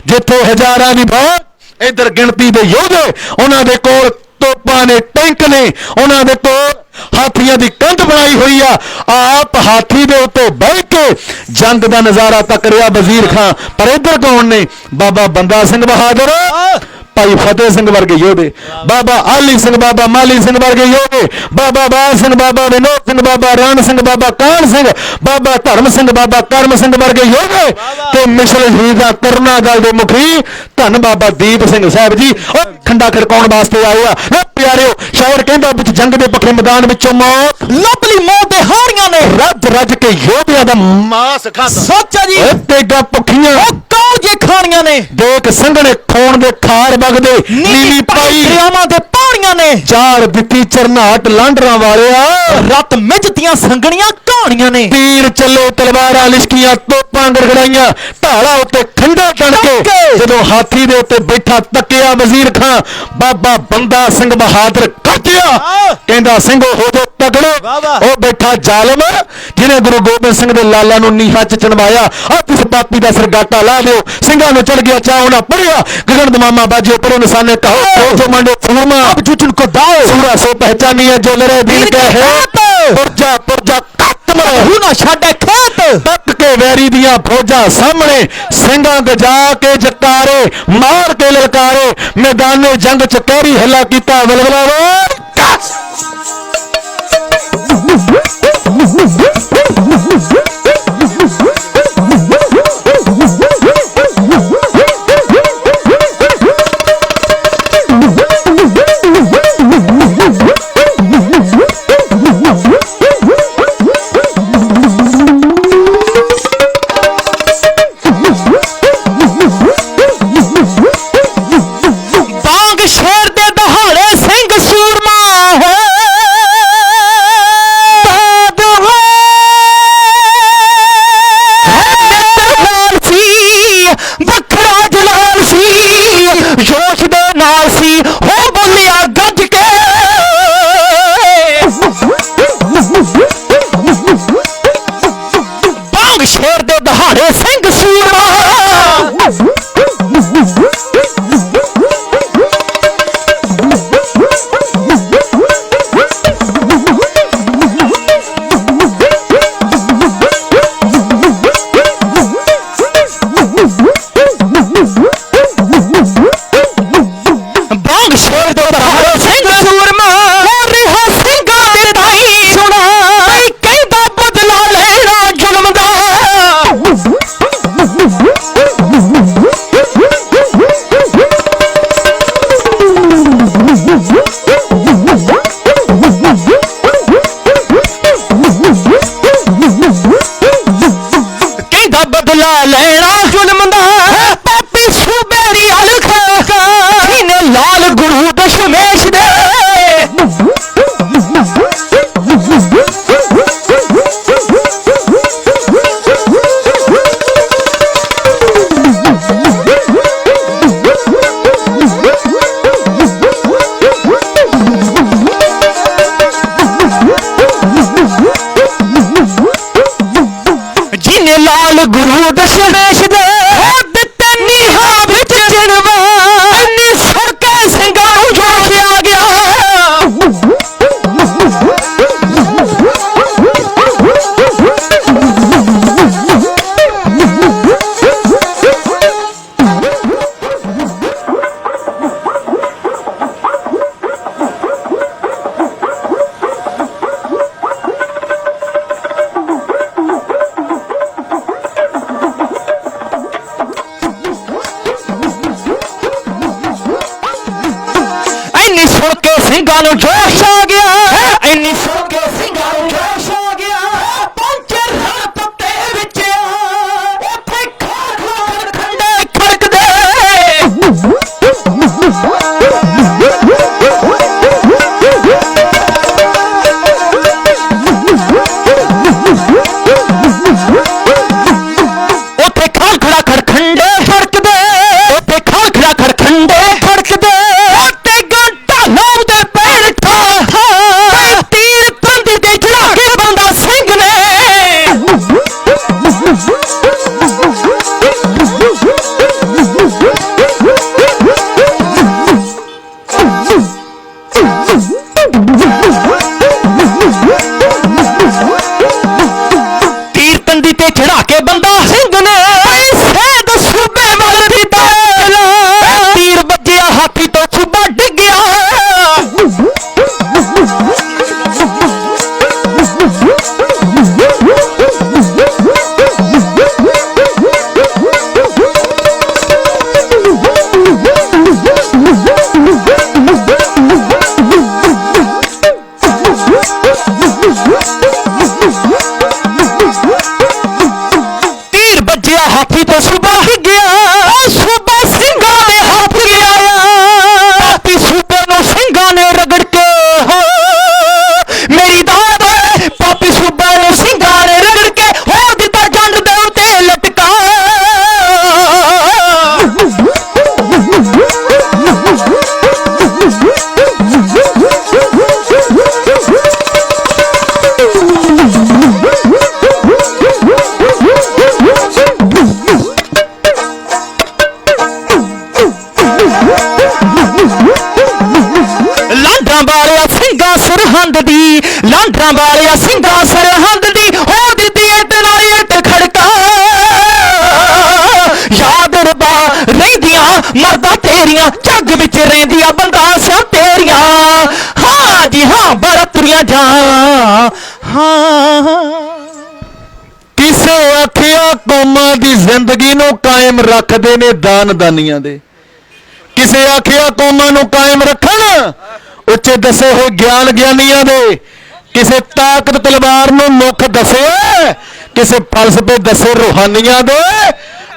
C: ਜਿੱਥੇ ਹਜ਼ਾਰਾਂ ਦੀ ਬਹੁਤ ਇਧਰ ਗਿਣਤੀ ਦੇ ਯੋਧੇ, ਉਹਨਾਂ ਦੇ ਕੋਲ ਤੋਪਾਂ ਨੇ, ਟੈਂਕ ਨੇ, ਉਹਨਾਂ ਦੇ ਕੋਲ ਹਾਥੀਆਂ ਦੀ ਕੰਧ ਬਣਾਈ ਹੋਈ ਆ। ਆਪ ਹਾਥੀ ਦੇ ਉੱਤੇ ਬਹਿ ਕੇ ਜੰਗ ਦਾ ਨਜ਼ਾਰਾ ਤੱਕ ਰਿਹਾ ਵਜ਼ੀਰ ਖਾਂ। ਪਰ ਇੱਧਰ ਕੌਣ ਨੇ? ਬਾਬਾ ਬੰਦਾ ਸਿੰਘ ਬਹਾਦਰ, ਭਾਈ ਫਤਿਹ ਸਿੰਘ ਵਰਗੇ ਯੋਧੇ, ਬਾਬਾ ਆਲੀ ਸਿੰਘ, ਬਾਬਾ ਮਾਲੀ ਸਿੰਘ ਵਰਗੇ ਯੋਧੇ, ਬਾਬਾ ਬਾਲ ਸਿੰਘ, ਬਾਬਾ ਵਿਨੋਦ ਸਿੰਘ, ਬਾਬਾ ਰਣ ਸਿੰਘ, ਬਾਬਾ ਕਾਹਨ ਸਿੰਘ, ਬਾਬਾ ਧਰਮ ਸਿੰਘ, ਬਾਬਾ ਕਰਮ ਸਿੰਘ ਵਰਗੇ ਯੋਧੇ, ਤੇ ਮਿਸਲ ਹੀਰ ਦਾ ਤਰਨਾ ਦਲ ਦੇ ਮੁਖੀ ਧੰਨ ਬਾਬਾ ਦੀਪ ਸਿੰਘ ਸਾਹਿਬ ਜੀ ਉਹ ਖੰਡਾ ਖੜਕਾਉਣ ਵਾਸਤੇ ਆਏ ਆ। ਪਿਆਰਿਓ, ਸ਼ਾਇਰ ਕਹਿੰਦਾ ਵਿੱਚ ਜੰਗ ਦੇ ਪੱਖੇ ਮੈਦਾਨ ਵਿੱਚੋਂ ਮੌਤ
A: ਲੱਭਲੀ ਮੌਤ ਦੇ ਹਾਰੀਆਂ ਨੇ
C: ਰੱਜ ਰੱਜ ਕੇ ਯੋਧਿਆਂ ਦਾ ਮਾਸ ਖਾਧਾ।
A: ਸੱਚਾ ਜੀ
C: ਤੇਗਾ ਭੁੱਖੀਆਂ
A: ਉਹ ਕੌਣ ਜੇ ਖਾਣੀਆਂ ਨੇ,
C: ਦੇਖ ਸੰਘਣੇ ਖੂਨ ਦੇ ਖਾਰ ਵਗਦੇ, ਨੀਲੀ ਪਾਈ
A: ਦਰਿਆਵਾਂ ਦੇ ਪਾਣੀਆਂ ਨੇ,
C: ਚਾਰ ਦਿੱਤੀ ਚਰਨਾਟ ਲਾਂਡਰਾਂ ਵਾਲਿਆ,
A: ਰੱਤ ਮਿੱਝਦੀਆਂ ਸੰਗਣੀਆਂ ਕਹਾਣੀਆਂ ਨੇ,
C: ਤੀਰ ਚੱਲੇ ਤਲਵਾਰਾਂ ਲਿਸ਼ਕੀਆਂ, ਤੋਪਾਂ ਗੜਗੜਾਈਆਂ, ਢਾਲਾ ਉੱਤੇ ਖੰਡੇ ਟਣ ਕੇ ਜਦੋਂ ਹਾਥੀ ਦੇ ਉੱਤੇ ਬੈਠਾ ਤੱਕਿਆ ਵਜ਼ੀਰ ਖਾਂ, ਬਾਬਾ ਬੰਦਾ ਸਿੰਘ ਬਹਾਦਰ ਕੱਟਿਆ, ਕਹਿੰਦਾ ਸਿੰਘੋ ਹੋ ਜੋ ਤਗੜੇ, ਉਹ ਬੈਠਾ ਜ਼ਾਲਮ ਜਿਹਨੇ ਗੁਰੂ ਗੋਬਿੰਦ ਸਿੰਘ ਦੇ ਲਾਲਾ ਨੂੰ ਨੀਹਾਂ ਚ ਚਣਵਾਇਆ, ਆ ਇਸ ਪਾਪੀ ਦਾ ਸਰਗਾਟਾ ਲਾ ਦਿਓ। ਸਿੰਘਾਂ ਨੂੰ ਚੜ ਗਿਆ ਚਾਹ, ਉਹਨਾਂ ਪੜਿਆ ਗਗਨ ਦਮਾਮਾ ਬਾਜੇ ਉੱਪਰੋਂ ਨਿਸ਼ਾਨੇ ਕਹੋ ਜੋ ਮੰਡੇ ਫੂਰਮਾ
A: ਅਬ ਜੁਚਨ ਕੋ ਦਾਓ,
C: ਸੂਰਾ ਸੋ ਪਹਿਚਾਨੀ ਹੈ ਜੋ ਲੜੇ ਦਿਲ ਕੇ ਹੈ, ਪੁਰਜਾ ਪੁਰਜਾ ਕੱਟ ਮਰੇ
A: ਹੂ ਨਾ ਛੱਡੇ ਖੇਤ,
C: ਤੱਕ ਕੇ ਵੈਰੀ ਦੀਆਂ ਫੌਜਾਂ ਸਾਹਮਣੇ, ਸਿੰਘਾਂ ਗਜਾ ਕੇ ਜਕਾਰੇ, ਮਾਰ ਕੇ ਲਲਕਾਰੇ, ਮੈਦਾਨੇ ਜੰਗ ਚ ਕਹਿਰੀ ਹੱਲਾ ਕੀਤਾ ਵਲਵਲਾ ਵਾਰ ਕੱਸ।
A: ਬਾਗ ਸ਼ੇਰ ਦੇ ਦਹਾੜੇ ਸਿੰਘ ਸੂਰਮਾ ਹੈ, ਬਾਗ ਹੋਏ ਸਿੰਘਾਂ ਨੂੰ ਜੋਸ਼ ਆ ਗਿਆ, ਇੰਨੀ ਸੁਣ ਕੇ ਸਿੰਘਾਂ ਨੂੰ ਜੋਸ਼ ਆ ਗਿਆ। ਪਹੁੰਚੇ ਰਣ ਪੱਤੇ ਵਿੱਚ ਉੱਥੇ ਖਾੜ ਖੰਡੇ ਖੜਕਦੇ। ਉੱਥੇ ਖਾੜ ਖੜਾ ਖੜਖੰਡੇ ਖੜਕਦੇ, ਉੱਥੇ ਖਾੜ ਖੜਾ ਖੜਖੰਡੇ ਖੜਕਦੇ। ਤੇ ਗਾਂਟਾ ਲਾਉਂਦੇ ਪੈਰ ਠਾ ਤੀਰ ਤੰਦੀ ਤੇ ਚੜਾ ਕੇ ਬੰਦਾ ਸਿੰਘ ਨੇ। ਤੀਰ ਤੰਦੀ ਤੇ ਚੜਾ ਕੇ ਬੰਦਾ ਸਿੰਘ ਨੇ ਸੈਦ ਸੂਬੇ ਵੱਲ ਦੀ ਤਾਲ। ਤੀਰ ਵੱਜਿਆ ਹਾਥੀ ਤੋਂ ਸੂਬਾ ਡਿੱਗਿਆ। ਤੀਰ ਵੱਜਿਆ ਹਾਥੀ ਤੋਂ ਸੂਬਾ ਡਿੱਗਿਆ। ਉਹ ਸੂਬਾ ਸਿੰਘਾਂ ਦੇ ਹੱਥ ਲਿਆਇਆ। ਪਾਪੀ ਸੂਬੇ ਨੂੰ ਸਿੰਘਾਂ ਨੇ ਰਗੜ ਕੇ ਹੋ ਮੇਰੀ ਦਾਦ। ਪਾਪੀ ਸੂਬੇ ਨੂੰ ਸਿੰਘਾਂ ਨੇ ਰਗੜ ਕੇ ਹੋ ਦਿੱਤਾ ਜੰਡ ਦੇ ਉੱਤੇ ਲਟਕਾ। ਲਾਂਡਾਂ ਵਾਲਿਆ ਸਿੰਘਾਂ ਸਰਹੰਦ ਦੀ, ਲਾਂਡਾਂ ਵਾਲਿਆ ਸਿੰਘਾਂ ਸਰਹੰਦ ਦੀ ਹੋ ਦਿੱਤੀ ਇੱਟ ਨਾਲ ਇੱਟ ਖੜਕਾ। ਯਾਦ ਰੱਬਾ ਰਹਿੰਦੀਆਂ ਮਰਦਾ ਤੇਰੀਆਂ, ਝੱਗ ਵਿੱਚ ਰਹਿੰਦੀਆਂ ਬੰਦਾ ਸਿਆ ਤੇਰੀਆਂ। ਹਾਂ ਜੀ ਹਾਂ ਬੜਾ ਤੁਰੀਆਂ ਜਾ। ਹਾਂ
C: ਕਿਸੇ ਆਖਿਆ ਕੌਮਾਂ ਦੀ ਜ਼ਿੰਦਗੀ ਨੂੰ ਕਾਇਮ ਰੱਖਦੇ ਨੇ ਦਾਨਦਾਨੀਆਂ ਦੇ। ਕਿਸੇ ਆਖਿਆ ਕੌਮਾਂ ਨੂੰ ਕਾਇਮ ਰੱਖਣ ਉੱਚੇ ਦੱਸੇ ਹੋਏ ਗਿਆਨ ਗਿਆਨੀਆਂ ਦੇ। ਕਿਸੇ ਤਾਕਤ ਤਲਵਾਰ ਨੂੰ ਮੁੱਖ ਦੱਸੇ, ਕਿਸੇ ਫਲਸਫੇ ਦੱਸੇ ਰੂਹਾਨੀਆਂ ਦੇ।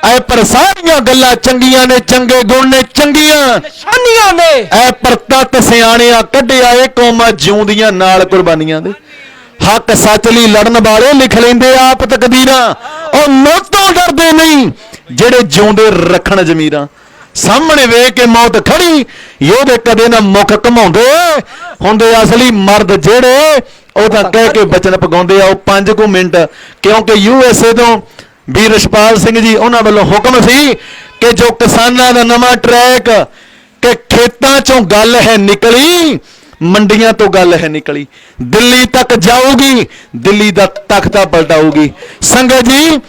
C: ਐ ਪਰ ਸਾਰੀਆਂ ਗੱਲਾਂ ਚੰਗੀਆਂ ਨੇ, ਚੰਗੇ ਗੁਣ ਨੇ ਚੰਗੀਆਂ
B: ਨਿਸ਼ਾਨੀਆਂ ਨੇ।
C: ਐ ਪਰ ਤਤ ਸਿਆਣਿਆਂ ਕੱਢਿਆ ਏ ਕੌਮਾਂ ਜਿਉਂਦੀਆਂ ਨਾਲ ਕੁਰਬਾਨੀਆਂ ਦੇ। ਹੱਕ ਸੱਚ ਲਈ ਲੜਨ ਵਾਲੇ ਲਿਖ ਲੈਂਦੇ ਆਪ ਤਕਦੀਰਾਂ। ਉਹ ਮੌਤੋਂ ਡਰਦੇ ਨਹੀਂ ਜਿਹੜੇ ਜਿਉਂਦੇ ਰੱਖਣ ਜ਼ਮੀਰਾਂ। ਸਾਹਮਣੇ ਵੇਖ ਕੇ ਮੌਤ ਖੜੀ ਯੋਧੇ ਕਦੇ ਨਾ ਮੁੱਖ ਘਮਾਉਂਦੇ। ਹੁੰਦੇ ਅਸਲੀ ਮਰਦ ਜਿਹੜੇ ਉਹ ਤਾਂ ਕਹਿ ਕੇ ਬਚਨ ਪਗਾਉਂਦੇ ਆ। ਉਹ 5 ਮਿੰਟ ਕਿਉਂਕਿ USA ਤੋਂ ਵੀਰ ਰਛਪਾਲ ਸਿੰਘ ਜੀ ਉਹਨਾਂ ਵੱਲੋਂ ਹੁਕਮ ਸੀ ਕਿ ਜੋ ਕਿਸਾਨਾਂ ਦਾ ਨਵਾਂ ਟਰੈਕ ਕਿ ਖੇਤਾਂ ਚੋਂ ਗੱਲ ਹੈ ਨਿਕਲੀ, ਮੰਡੀਆਂ ਤੋਂ ਗੱਲ ਹੈ ਨਿਕਲੀ, ਦਿੱਲੀ ਤੱਕ ਜਾਊਗੀ, ਦਿੱਲੀ ਦਾ ਤਖਤਾ ਪਲਟਾਊਗੀ। ਸੰਗਤ ਜੀ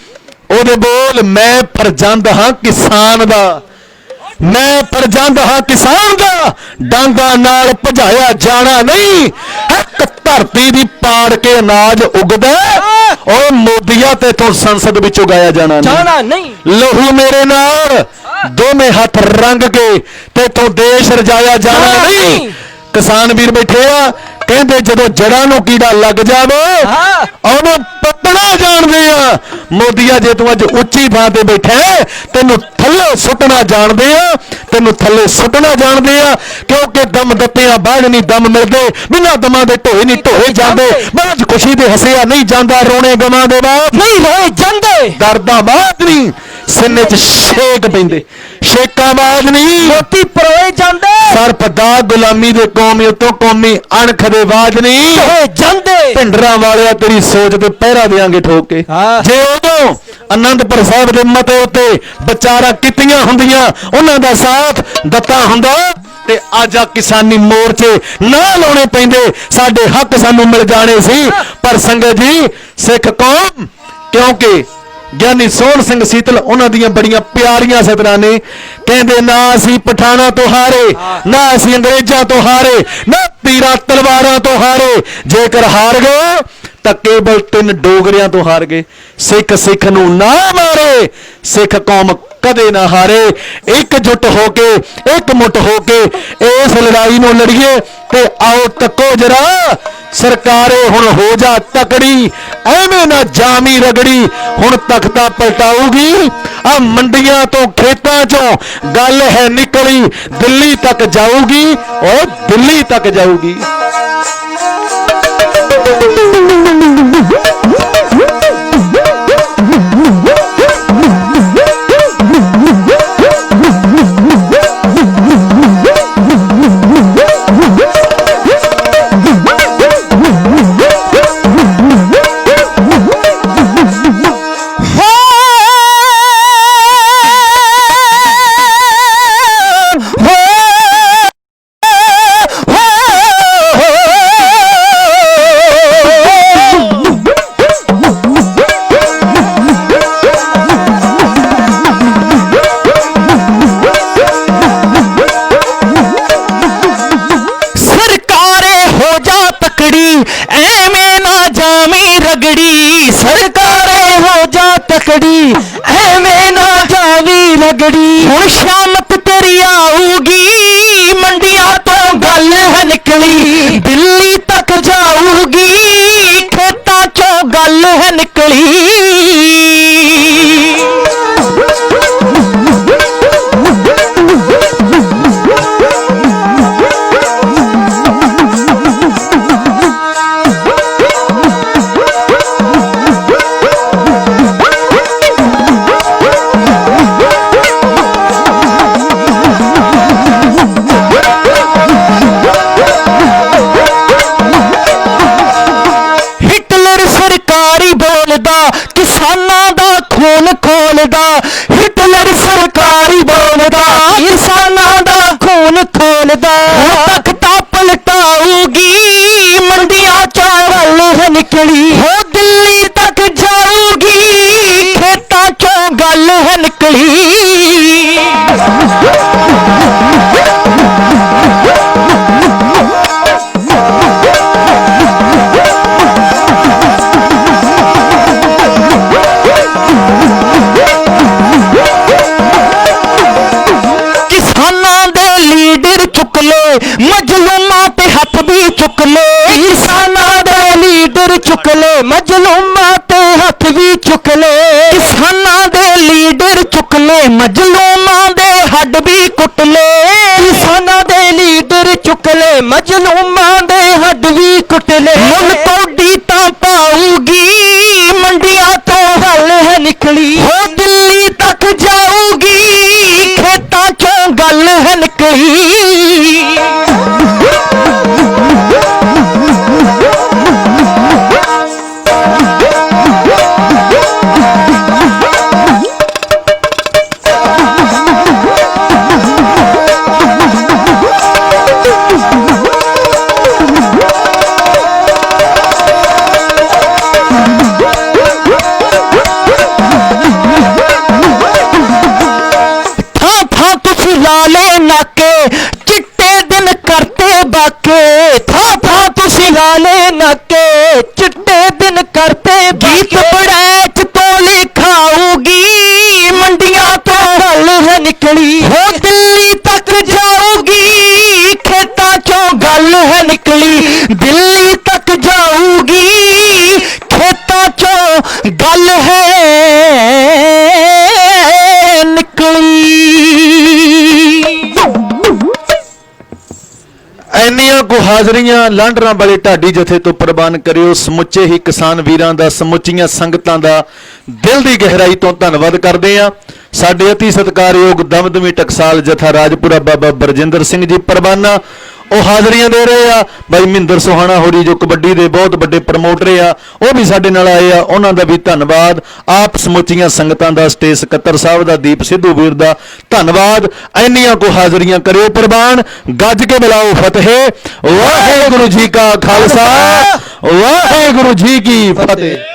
C: ਉਹਦੇ ਬੋਲ, ਮੈਂ ਫਰਜ਼ੰਦ ਹਾਂ ਕਿਸਾਨ ਦਾ, ਮੈਂ ਫਰਜ਼ੰਦ ਹਾਂ ਕਿਸਾਨ ਦਾ, ਡਾਂਗਾਂ ਨਾਲ ਭਜਾਇਆ ਜਾਣਾ ਨਹੀਂ। ਇੱਕ ਧਰਤੀ ਦੀ ਪਾੜ ਕੇ ਅਨਾਜ ਉਗਦਾ, ਉਹ ਮੋਦੀਆ ਤੇ ਤੋਂ ਸੰਸਦ ਵਿੱਚ ਉਗਾਇਆ ਜਾਣਾ
B: ਨਹੀਂ।
C: ਲਹੂ ਮੇਰੇ ਨਾਲ ਦੋਵੇਂ ਹੱਥ ਰੰਗ ਕੇ ਤੇ ਤੋਂ ਦੇਸ਼ ਰਜਾਇਆ ਜਾਣਾ ਨਹੀਂ। ਕਿਸਾਨ ਵੀਰ ਬੈਠੇ ਆ ਕਹਿੰਦੇ ਜਦੋਂ ਜੜਾਂ ਨੂੰ ਕੀੜਾ ਲੱਗ ਜਾਵੇ ਉਹਨੂੰ ਪੱਟਣਾ ਜਾਣਦੇ ਆ। ਮੋਦੀਆ ਜੇ ਤੂੰ ਅੱਜ ਉੱਚੀ ਥਾਂ ਤੇ ਬੈਠਾ ਤੈਨੂੰ ਥੱਲੇ ਸੁੱਟਣਾ ਜਾਣਦੇ ਆ, ਤੈਨੂੰ ਥੱਲੇ ਸੁੱਟਣਾ ਜਾਣਦੇ ਆ। ਕਿਉਂਕਿ ਦਮ ਦਿੱਤਿਆਂ ਬਾਅਦ ਨਹੀਂ ਦਮ ਮਿਲਦੇ, ਬਿਨਾਂ ਦਮਾਂ ਦੇ ਢੋਏ ਨਹੀਂ ਢੋਏ ਜਾਂਦੇ। ਬਾਅਦ ਖੁਸ਼ੀ ਦੇ ਹੱਸਿਆ ਨਹੀਂ ਜਾਂਦਾ, ਰੋਣੇ ਗਮਾਂ ਦੇ ਬਾਅਦ
A: ਨਹੀਂ ਰੋਏ ਜਾਂਦੇ।
C: ਦਰਦਾਂ ਬਾਅਦ ਨਹੀਂ ਸੀਨੇ 'ਚ ਛੇਕ ਪੈਂਦੇ, ਛੇਕਾਂ ਬਾਅਦ ਨਹੀਂ
B: ਮੋਤੀ ਪਰੋਏ ਜਾਂਦੇ।
C: ਸਰਪ ਦਾ ਗੁਲਾਮੀ ਦੇ ਕੌਮੀ ਉਤੋਂ ਕੌਮੀ ਅਣਖ ਦੇ ਬਾਜ ਨਹੀਂ
B: ਹੋਏ ਜਾਂਦੇ।
C: ਭਿੰਡਰਾਂ ਵਾਲਿਆ ਤੇਰੀ ਸੋਚ ਤੇ ਪਹਿਰਾ ਦੇਾਂਗੇ ਠੋਕ ਕੇ। ਜੇ ਉਦੋਂ ਆਨੰਦਪੁਰ ਸਾਹਿਬ ਦੇ ਮਤੇ ਉੱਤੇ ਵਿਚਾਰਾਂ ਕੀਤੀਆਂ ਹੁੰਦੀਆਂ, ਉਹਨਾਂ ਦਾ ਸਾਥ ਦਿੱਤਾ ਹੁੰਦਾ ਤੇ ਅੱਜ ਆ ਕਿਸਾਨੀ ਮੋਰਚੇ ਨਾ ਲਾਉਣੇ ਪੈਂਦੇ, ਸਾਡੇ ਹੱਕ ਸਾਨੂੰ ਮਿਲ ਜਾਣੇ ਸੀ। ਪਰ ਸੰਗਤ ਜੀ ਸਿੱਖ ਕੌਮ ਕਿਉਂਕਿ ਗਿਆਨੀ ਸੋਹਣ ਸਿੰਘ ਸੀਤਲ ਉਹਨਾਂ ਦੀਆਂ ਬੜੀਆਂ ਪਿਆਰੀਆਂ ਸਤਰਾਂ ਨੇ, ਕਹਿੰਦੇ ਨਾ ਅਸੀਂ ਪਠਾਣਾ ਤੋਂ ਹਾਰੇ, ਨਾ ਅਸੀਂ ਅੰਗਰੇਜ਼ਾਂ ਤੋਂ ਹਾਰੇ, ਨਾ ਤੀਰਾਂ ਤਲਵਾਰਾਂ ਤੋਂ ਹਾਰੇ। ਜੇਕਰ ਹਾਰ ਗਏ ਤਾਂ ਕੇਵਲ 3 ਡੋਗਰਿਆਂ ਤੋਂ ਹਾਰ ਗਏ। ਸਿੱਖ ਸਿੱਖ ਨੂੰ ਨਾ ਮਾਰੇ, ਸਿੱਖ ਕੌਮ ਕਦੇ ਨਾ ਹਾਰੇ। ਇਕਜੁੱਟ ਹੋ ਕੇ, ਇੱਕ ਮੁੱਠ ਹੋ ਕੇ ਇਸ ਲੜਾਈ ਨੂੰ ਲੜੀਏ। ਤੇ ਆਓ ਤੱਕੋ ਜਰਾ ਸਰਕਾਰੇ ਹੁਣ ਹੋ ਜਾ ਤਕੜੀ, ਐਵੇਂ ਨਾ ਜਾਮੀ ਰਗੜੀ, ਹੁਣ ਤਖਤਾ ਪਲਟਾਊਗੀ ਆ ਮੰਡੀਆਂ ਤੋਂ ਖੇਤਾਂ ਚੋਂ ਗੱਲ ਹੈ ਨਿਕਲੀ, ਦਿੱਲੀ ਤੱਕ ਜਾਊਗੀ, ਉਹ ਦਿੱਲੀ ਤੱਕ ਜਾਊਗੀ।
A: ਸਰਕਾਰੇ ਹੋ ਜਾ ਤਕੜੀ, ਐਵੇਂ ਨਾ ਜਾਵੀ ਰਗੜੀ, ਹੁਣ ਸ਼ਾਮਤ ਤੇਰੀ ਆਊਗੀ, ਮੰਡੀਆਂ ਤੋਂ ਗੱਲ ਹੈ ਨਿਕਲੀ, ਦਿੱਲੀ ਤੱਕ ਜਾਊਗੀ, ਖੇਤਾਂ ਚੋਂ ਗੱਲ ਹੈ ਨਿਕਲੀ। ਕਿਸਾਨਾਂ ਦਾ ਖੂਨ ਖੋਲਦਾ, ਹਿਟਲਰ ਸਰਕਾਰੀ ਬੋਲਦਾ, ਕਿਸਾਨਾਂ ਦਾ ਖੂਨ ਖੋਲਦਾ, ਤਖਤਾ ਪਲਟਾਊਗੀ, ਮੰਡੀਆਂ ਚੋਂ ਗੱਲ ਹੈ ਨਿਕਲੀ, ਹੋ ਦਿੱਲੀ ਤੱਕ ਜਾਊਗੀ, ਖੇਤਾਂ ਚੋਂ ਗੱਲ ਹੈ ਨਿਕਲੀ। ਮਜਲੂਮਾਂ ਤੇ ਹੱਥ ਵੀ ਚੁੱਕ ਲੈ, ਕਿਸਾਨਾਂ ਦੇ ਲੀਡਰ ਚੁੱਕ ਲੈ, ਮਜਲੂਮਾਂ ਤੇ ਹੱਥ ਵੀ ਚੁੱਕ ਲੈ, ਕਿਸਾਨਾਂ ਦੇ ਲੀਡਰ ਚੁੱਕ ਲੈ, ਮਜਲੂਮਾਂ ਦੇ ਹੱਡ ਵੀ ਕੁੱਟ ਲੈ, ਕਿਸਾਨਾਂ ਦੇ ਲੀਡਰ ਚੁੱਕ ਲੈ, ਮਜਲੂਮਾਂ ਦੇ ਹੱਡ ਵੀ ਕੁੱਟ ਲੈ, ਮੁੱਲ ਕੌਡੀ ਤਾਂ ਪਾਊਗੀ, ਮੰਡੀਆਂ ਤੋਂ ਗੱਲ ਹੈ ਨਿਕਲੀ, ਹੋ ਦਿੱਲੀ ਤੱਕ ਜਾਊਗੀ, ਖੇਤਾਂ ਚੋਂ ਗੱਲ ਹੈ ਨਿਕਲੀ। ਲਾਲੇ ਨਾਕੇ ਚਿੱਟੇ ਦਿਨ ਕਰਤੇ ਬਾਕੇ, ਥਾਂ ਥਾਂ ਤੁਸੀਂ ਲਾਲੇ ਨਾਕੇ ਚਿੱਟੇ ਦਿਨ ਕਰਤੇ, ਗੀਤ ਬੜੈਚ ਤੋਂ ਲਿਖਾਊਗੀ, ਮੰਡੀਆਂ ਤੋਂ ਗੱਲ ਹੈ ਨਿਕਲੀ, ਹੋ ਦਿੱਲੀ ਤੱਕ ਜਾਊਗੀ, ਖੇਤਾਂ ਚੋਂ ਗੱਲ ਹੈ ਨਿਕਲੀ, ਦਿੱਲੀ ਤੱਕ ਜਾਊਗੀ, ਖੇਤਾਂ ਚੋਂ ਗੱਲ ਹੈ ਨਿਕਲੀ।
C: ਇੰਨੀਆਂ ਕੁ ਹਾਜ਼ਰੀਆਂ ਲਾਂਡਰਾਂ ਵਾਲੇ ਢਾਡੀ ਜਥੇ ਤੋਂ ਪ੍ਰਵਾਨ ਕਰਿਓ। ਸਮੁੱਚੇ ਹੀ ਕਿਸਾਨ ਵੀਰਾਂ ਦਾ, ਸਮੁੱਚੀਆਂ ਸੰਗਤਾਂ ਦਾ ਦਿਲ ਦੀ ਗਹਿਰਾਈ ਤੋਂ ਧੰਨਵਾਦ ਕਰਦੇ ਹਾਂ। ਸਾਡੇ ਅਤੀ ਸਤਿਕਾਰਯੋਗ ਦਮਦਮੀ ਟਕਸਾਲ ਜਥਾ ਰਾਜਪੁਰਾ ਬਾਬਾ ਬਰਜਿੰਦਰ ਸਿੰਘ ਜੀ ਪਰਵਾਨਾ ਉਹ ਹਾਜ਼ਰੀਆਂ ਦੇ ਰਹੇ ਆ। ਬਾਈ ਮਹਿੰਦਰ ਸੁਹਾਣਾ ਹੋਰੀ ਜੋ ਕਬੱਡੀ ਦੇ ਬਹੁਤ ਵੱਡੇ ਪ੍ਰਮੋਟਰ ਆ, ਉਹ ਵੀ ਸਾਡੇ ਨਾਲ ਆਏ ਆ, ਉਹਨਾਂ ਦਾ ਵੀ ਧੰਨਵਾਦ। ਆਪ ਸਮੁੱਚੀਆਂ ਸੰਗਤਾਂ ਦਾ, ਸਟੇਜ ਸਕੱਤਰ ਸਾਹਿਬ ਦਾ, ਦੀਪ ਸਿੱਧੂ ਵੀਰ ਦਾ ਧੰਨਵਾਦ। ਇੰਨੀਆਂ ਕੋ ਹਾਜ਼ਰੀਆਂ ਕਰਿਓ ਪ੍ਰਵਾਨ, ਗੱਜ ਕੇ ਬੁਲਾਓ ਫਤਿਹ। ਵਾਹਿਗੁਰੂ ਜੀ ਕਾ ਖਾਲਸਾ, ਵਾਹਿਗੁਰੂ ਜੀ ਕੀ ਫਤਿਹ।